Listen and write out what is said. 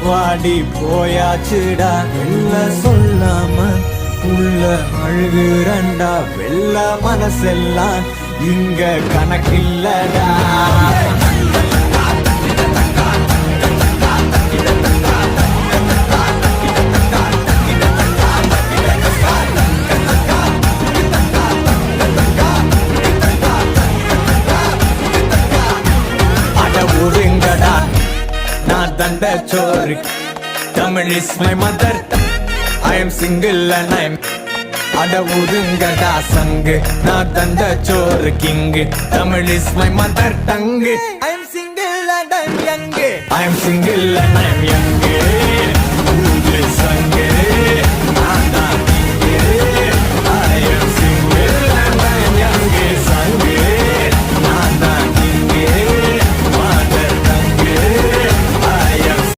வாடி போயாச்சுடா வெள்ள சொல்லாம உள்ள அழுகுறண்டா வெள்ள மனசெல்லாம் இங்க கணக்கில்லடா ஒருங்கடா நான் தண்ட சோறு Tamil is my mother I am single and I am அட ஒருங்கடா சங்கு நான் தண்ட சோறு king Tamil is my mother tongue I am single and I am young I am single and I am